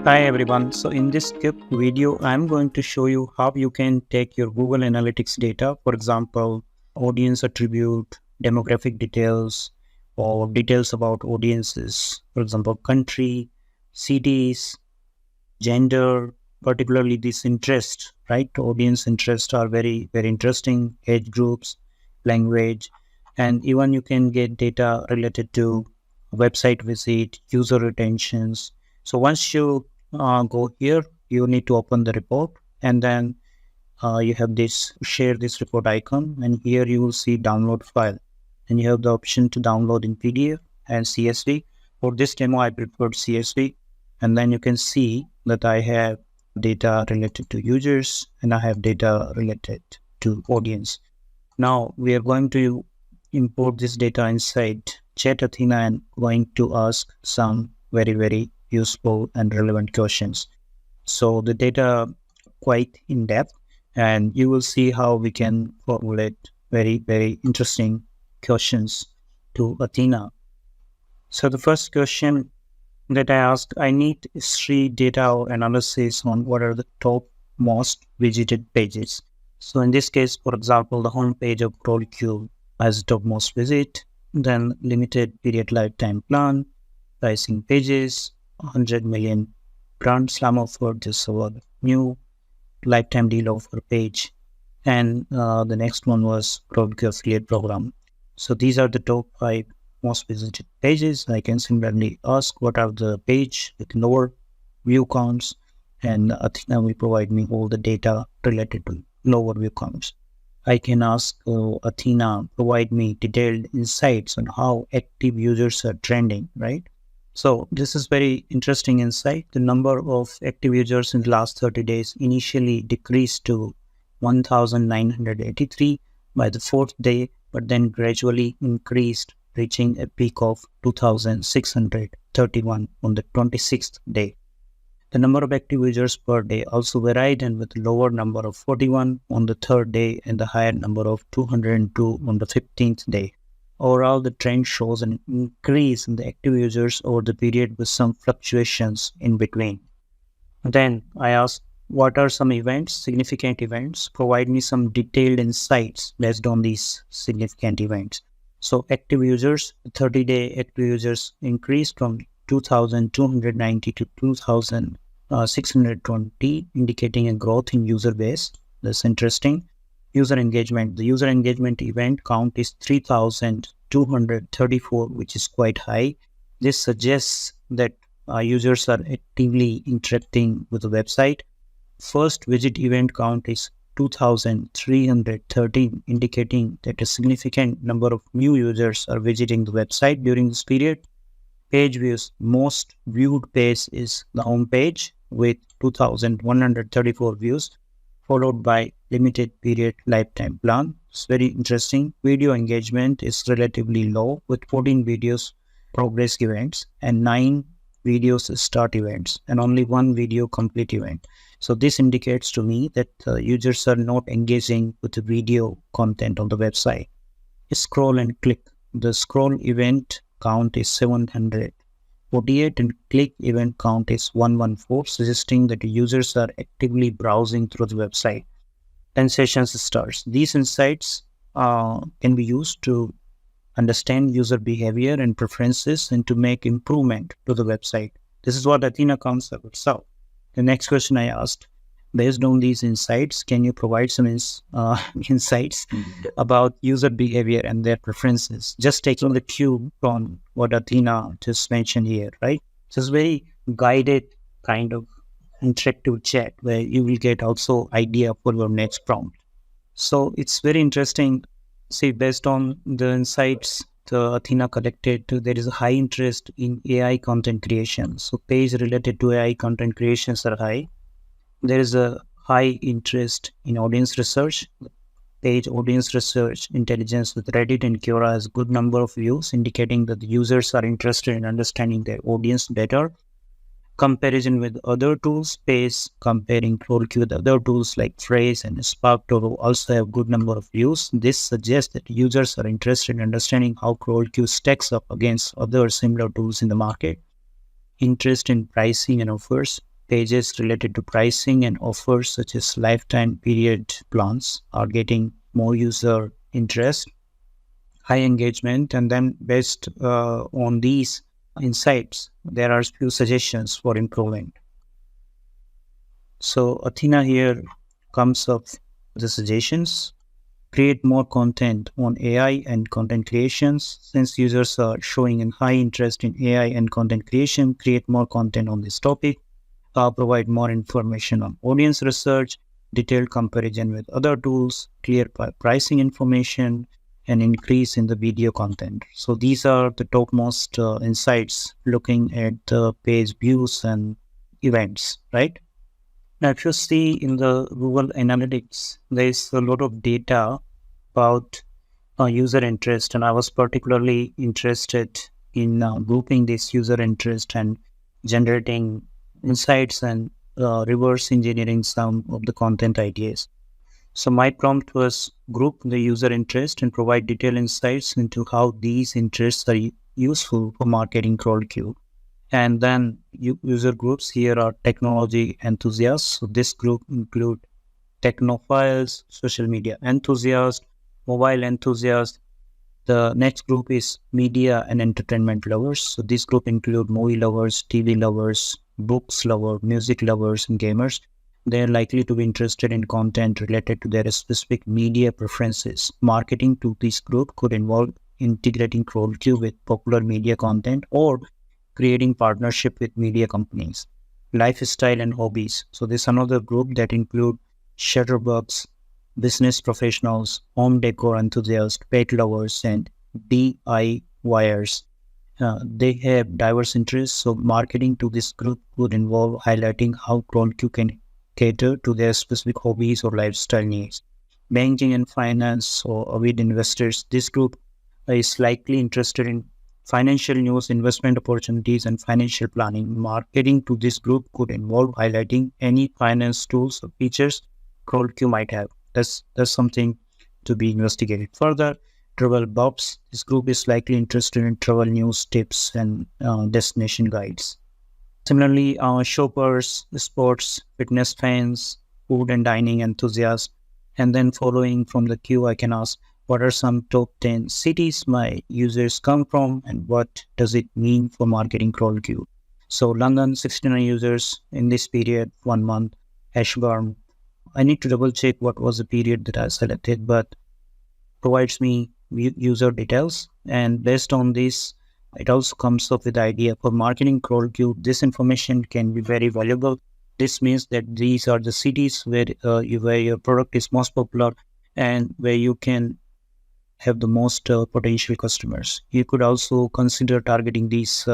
Hi everyone. So in this quick video, I'm going to show you how you can take your Google Analytics data, for example, audience attribute, demographic details, or details about audiences, for example, country, cities, gender, particularly this interest, right? Audience interests are very, very interesting, age groups, language, and even you can get data related to website visit, user retentions. So once you go here, you need to open the report, and then you have this share this report icon, and here you will see download file, and you have the option to download in PDF and CSV. For this demo, I preferred CSV, and then you can see that I have data related to users and I have data related to audience. Now we are going to import this data inside Chat Athena and going to ask some very, very useful and relevant questions. So the data quite in depth, and you will see how we can formulate very, very interesting questions to Athena. So the first question that I asked, I need history data analysis on what are the top most visited pages. So in this case, for example, the home page of CrawlQ has top most visit, then limited period lifetime plan, pricing pages, 100 million brand slam offer, this our new lifetime deal offer page. And the next one was CrawlQ affiliate program. So these are the top 5 most visited pages. I can similarly ask what are the page with lower view counts, and Athena will provide me all the data related to lower view counts. I can ask Athena provide me detailed insights on how active users are trending, right? So this is very interesting insight. The number of active users in the last 30 days initially decreased to 1,983 by the 4th day, but then gradually increased, reaching a peak of 2,631 on the 26th day. The number of active users per day also varied, and with lower number of 41 on the 3rd day and the higher number of 202 on the 15th day. Overall, the trend shows an increase in the active users over the period with some fluctuations in between. Then I asked, what are some events, significant events? Provide me some detailed insights based on these significant events. So active users, 30-day active users increased from 2,290 to 2,620, indicating a growth in user base. That's interesting. User engagement. The user engagement event count is 3,234, which is quite high. This suggests that users are actively interacting with the website. First visit event count is 2,313, indicating that a significant number of new users are visiting the website during this period. Page views. Most viewed page is the home page with 2,134 views, followed by limited period lifetime plan. It's very interesting. Video engagement is relatively low with 14 videos progress events and 9 videos start events and only 1 video complete event. So this indicates to me that users are not engaging with the video content on the website. Scroll and click. The scroll event count is 748 and click event count is 114, suggesting that users are actively browsing through the website. And sessions starts. These insights can be used to understand user behavior and preferences and to make improvement to the website. This is what Athena comes up with. So the next question I asked, based on these insights, can you provide some insights about user behavior and their preferences? Just taking the cue from what Athena just mentioned here, right? So it's very guided kind of interactive chat where you will get also idea for your next prompt. So it's very interesting. See, based on the insights the Athena collected, there is a high interest in AI content creation. So page related to AI content creations are high. There is a high interest in audience research. Page audience research intelligence with Reddit and Quora has a good number of views, indicating that the users are interested in understanding their audience better. Comparison with other tools, Pace comparing CrawlQ with other tools like Phrase and SparkToro also have good number of views. This suggests that users are interested in understanding how CrawlQ stacks up against other similar tools in the market. Interest in pricing and offers. Pages related to pricing and offers such as lifetime period plans are getting more user interest, high engagement, and then based on these insights, there are few suggestions for improvement. So Athena here comes up with the suggestions. Create more content on AI and content creations. Since users are showing a high interest in AI and content creation, create more content on this topic. Provide more information on audience research, detailed comparison with other tools, clear pricing information, and increase in the video content. So these are the topmost insights looking at the page views and events, right? Now, if you see in the Google Analytics, there is a lot of data about user interest, and I was particularly interested in grouping this user interest and generating insights and reverse engineering some of the content ideas. So my prompt was group the user interest and provide detailed insights into how these interests are useful for marketing CrawlQ. And then user groups here are technology enthusiasts. So this group include technophiles, social media enthusiasts, mobile enthusiasts. The next group is media and entertainment lovers. So this group include movie lovers, TV lovers, books lovers, music lovers, and gamers. They are likely to be interested in content related to their specific media preferences. Marketing to this group could involve integrating CrawlQ with popular media content or creating partnership with media companies. Lifestyle and hobbies. So this is another group that include shutterbugs, business professionals, home decor enthusiasts, pet lovers, and DIYers. They have diverse interests, so marketing to this group would involve highlighting how CrawlQ can cater to their specific hobbies or lifestyle needs. Banking and finance or avid investors, this group is likely interested in financial news, investment opportunities, and financial planning. Marketing to this group could involve highlighting any finance tools or features CrawlQ might have. That's something to be investigated further. Travel buffs. This group is likely interested in travel news, tips, and destination guides. Similarly, shoppers, sports, fitness fans, food and dining enthusiasts. And then following from the queue, I can ask, what are some top 10 cities my users come from, and what does it mean for marketing CrawlQ? So London, 69 users in this period, 1 month. Ashburn, I need to double check what was the period that I selected, but provides me user details. And based on this, it also comes up with the idea for marketing CrawlQ. This information can be very valuable. This means that these are the cities where your product is most popular and where you can have the most potential customers. You could also consider targeting these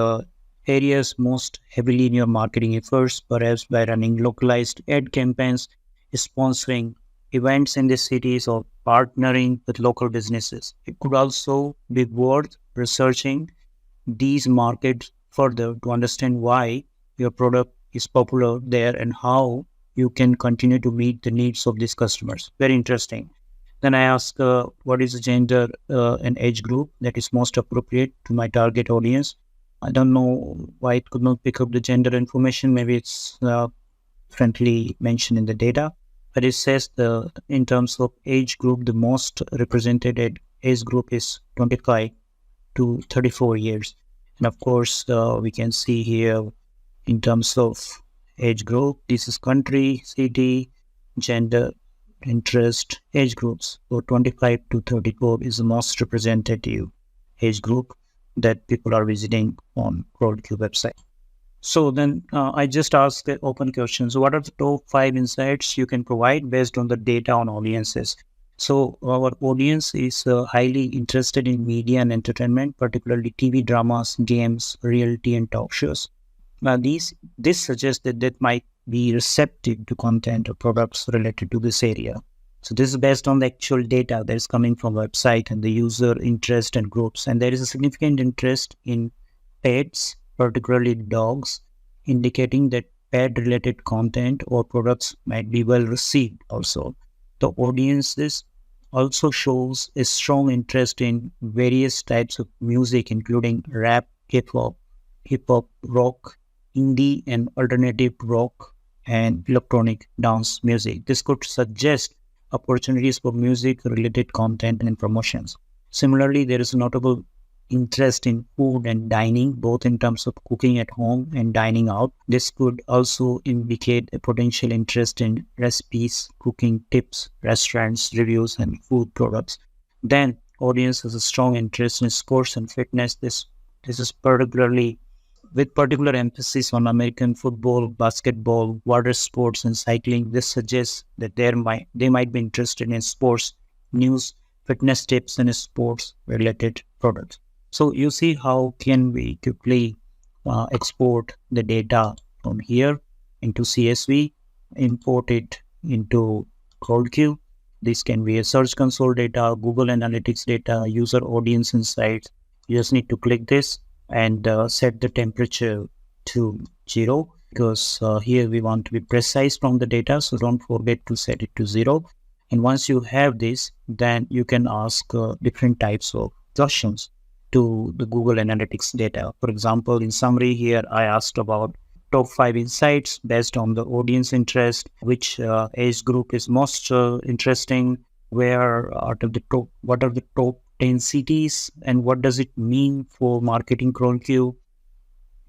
areas most heavily in your marketing efforts, perhaps by running localized ad campaigns, sponsoring events in the cities, or partnering with local businesses. It could also be worth researching these markets further to understand why your product is popular there and how you can continue to meet the needs of these customers. Very interesting. Then I ask, what is the gender and age group that is most appropriate to my target audience? I don't know why it could not pick up the gender information. Maybe it's friendly mentioned in the data. But it says in terms of age group, the most represented age group is 25 to 34 years. And of course, we can see here in terms of age group, this is country, city, gender, interest, age groups. So 25 to 34 is the most representative age group that people are visiting on CrawlQ website. So then I just asked the open questions. What are the top 5 insights you can provide based on the data on audiences? So our audience is highly interested in media and entertainment, particularly TV dramas, games, reality, and talk shows. Now this suggests that they might be receptive to content or products related to this area. So this is based on the actual data that is coming from website and the user interest and groups. And there is a significant interest in pets, particularly dogs, indicating that pet-related content or products might be well received also. The audiences also shows a strong interest in various types of music, including rap, hip-hop, rock, indie and alternative rock and electronic dance music. This could suggest opportunities for music-related content and promotions. Similarly, there is a notable interest in food and dining, both in terms of cooking at home and dining out. This could also indicate a potential interest in recipes, cooking tips, restaurants, reviews, and food products. Then, audience has a strong interest in sports and fitness. This is particularly with particular emphasis on American football, basketball, water sports, and cycling. This suggests that they might be interested in sports news, fitness tips, and sports related products. So you see how can we quickly export the data from here into CSV, import it into CrawlQ. This can be a Search Console data, Google Analytics data, user audience insights. You just need to click this and set the temperature to 0, because here we want to be precise from the data. So don't forget to set it to 0. And once you have this, then you can ask different types of questions to the Google Analytics data. For example, in summary here, I asked about top 5 insights based on the audience interest, which age group is most interesting, where out of the top, what are the top 10 cities, and what does it mean for marketing CrawlQ?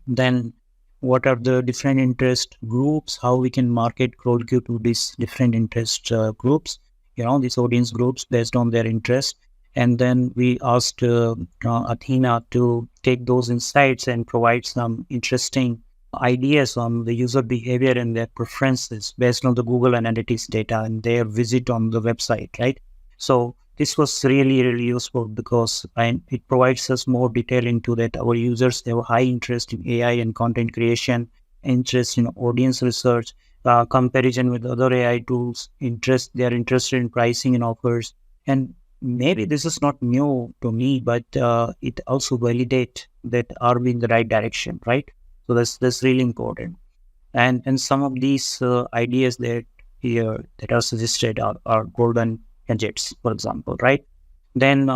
Then what are the different interest groups, how we can market CrawlQ to these different interest groups, these audience groups based on their interest. And then we asked Athena to take those insights and provide some interesting ideas on the user behavior and their preferences based on the Google Analytics data and their visit on the website, right? So this was really, really useful because it provides us more detail into that our users have high interest in AI and content creation, interest in audience research, comparison with other AI tools, they are interested in pricing and offers. And maybe this is not new to me, but it also validates that are we in the right direction, right? So that's really important. And some of these ideas that are suggested are golden gadgets, for example, right? Then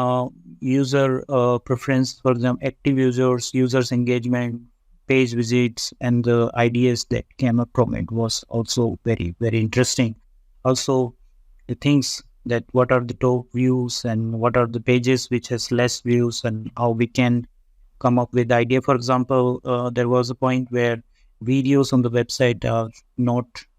user preference, for example, active users engagement, page visits, and the ideas that came up from it was also very, very interesting. Also, the things that what are the top views and what are the pages which has less views, and how we can come up with the idea. For example, there was a point where videos on the website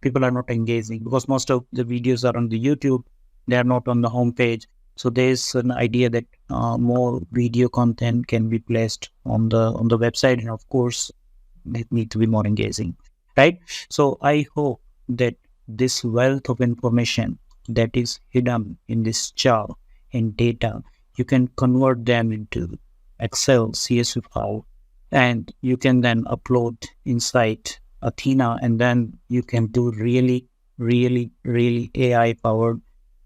people are not engaging because most of the videos are on the YouTube. They are not on the home page. So there's an idea that more video content can be placed on the website, and of course, it needs to be more engaging, right? So I hope that this wealth of information that is hidden in this chart and data, you can convert them into Excel CSV file, and you can then upload inside Athena, and then you can do really, really, really AI powered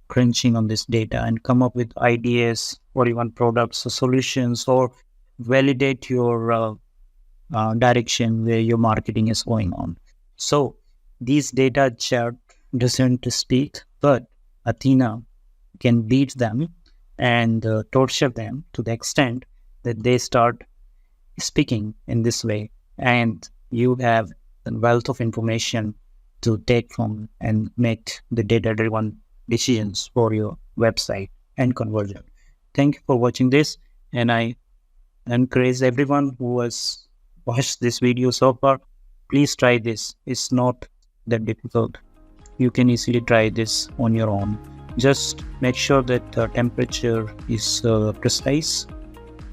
crunching on this data and come up with ideas or even products or solutions, or validate your direction where your marketing is going on. So these data chart doesn't speak, but Athena can beat them and torture them to the extent that they start speaking in this way, and you have a wealth of information to take from and make the data-driven decisions for your website and conversion. Thank you for watching this, and I encourage everyone who has watched this video so far, please try this. It's not that difficult. You can easily try this on your own. Just make sure that the temperature is precise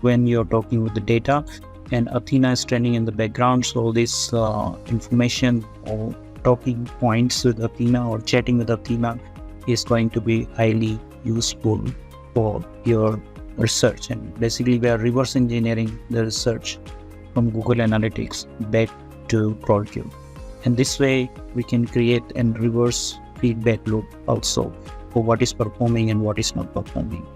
when you're talking with the data, and Athena is training in the background, so this information or talking points with Athena or chatting with Athena is going to be highly useful for your research. And basically we are reverse engineering the research from Google Analytics back to CrawlQ, and this way we can create a reverse feedback loop also for what is performing and what is not performing.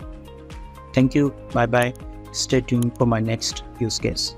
Thank you. Bye bye. Stay tuned for my next use case.